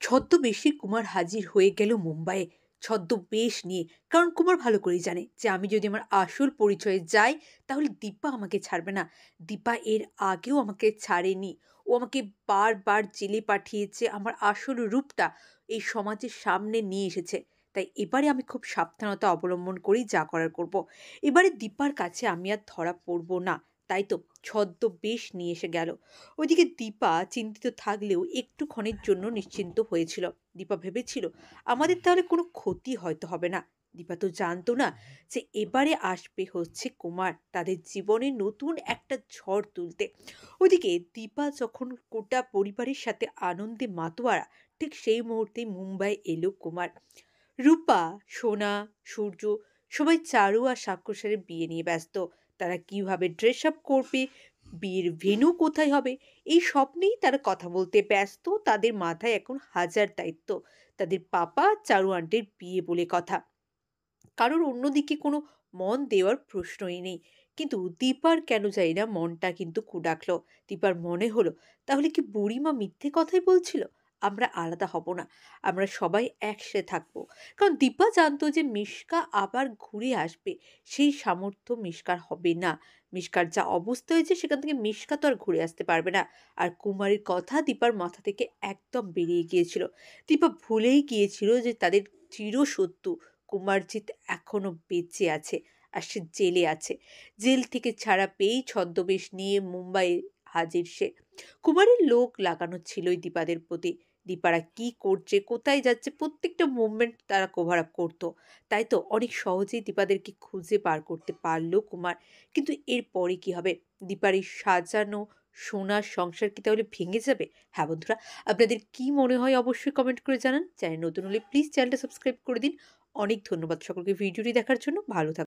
ছদ্মবেশী কুমার হাজির হয়ে গেল মুম্বাইয়ে ছদ্মবেশ নিয়ে। কারণ কুমার ভালো করেই জানে যে আমি যদি আমার আসল পরিচয়ে যাই তাহলে দীপা আমাকে ছাড়বে না। দীপা এর আগেও আমাকে ছাড়েনি। ও আমাকে বারবার জেলে পাঠিয়েছে, আমার আসল রূপটা এই সমাজের সামনে নিয়ে এসেছে। তাই এবারে আমি খুব সাবধানতা অবলম্বন করেই যা করার করব। এবারে দীপার কাছে আমি আর ধরা পড়ব না। তাই তো ছদ্মবেশ নিয়ে এসে গেল। ওইদিকে দীপা চিন্তিত থাকলেও একটুক্ষণের জন্য নিশ্চিন্ত হয়েছিল। দীপা ভেবেছিল আমাদের তাহলে কোনো ক্ষতি হয়তো হবে না। দীপা তো জানতো না যে এবারে আসবে হচ্ছে কুমার তাদের জীবনে নতুন একটা ঝড় তুলতে। ওইদিকে দীপা যখন গোটা পরিবারের সাথে আনন্দে মাতোয়ারা, ঠিক সেই মুহূর্তে মুম্বাই এলো কুমার। রূপা, সোনা, সূর্য সবাই চারু আর সাক্ষসারের বিয়ে নিয়ে ব্যস্ত। তারা কিভাবে ড্রেস আপ করবে, বিয়ের ভেন্যু কোথায় হবে, এই সব নিয়েই তারা কথা বলতে ব্যস্ত। তাদের মাথায় এখন হাজার দায়িত্ব। তাদের পাপা চারু আন্টির বিয়ে বলে কথা, কারোর অন্যদিকে কোনো মন দেওয়ার প্রশ্নই নেই। কিন্তু দীপার কেন জানি না মনটা কিন্তু কুডাকলো। দীপার মনে হলো তাহলে কি বুড়িমা মিথ্যে কথাই বলছিল? আমরা আলাদা হব না, আমরা সবাই একসাথে থাকবো। কারণ দীপা জানতো যে মিশকা আবার ঘুরে আসবে। সেই সামর্থ্য মিশকার হবে না। মিশকার যা অবস্থা হয়েছে সেখান থেকে মিশকা তো আর ঘুরে আসতে পারবে না। আর কুমারের কথা দীপার মাথা থেকে একদম বেরিয়ে গিয়েছিল। দীপা ভুলেই গিয়েছিল যে তাদের চিরশত্রু কুমারজিৎ এখনো বেঁচে আছে। আর সে জেলে আছে। জেল থেকে ছাড়া পেয়েই ছদ্মবেশ নিয়ে মুম্বাইয়ে হাজির সে। কুমারের লোক লাগানো ছিলই দীপাদের প্রতি। দীপারা কি করছে, কোথায় যাচ্ছে, প্রত্যেকটা মুভমেন্ট তারা কভার আপ করতো। তাই তো অনেক সহজেই দীপাদেরকে খুঁজে বার করতে পারলো কুমার। কিন্তু এরপরে কি হবে? দীপার এই সাজানো সোনার সংসার কি তাহলে ভেঙে যাবে? হ্যাঁ বন্ধুরা, আপনাদের কি মনে হয় অবশ্যই কমেন্ট করে জানান। চ্যানেল নতুন হলে প্লিজ চ্যানেলটা সাবস্ক্রাইব করে দিন। অনেক ধন্যবাদ সকলকে ভিডিওটি দেখার জন্য। ভালো থাকুন।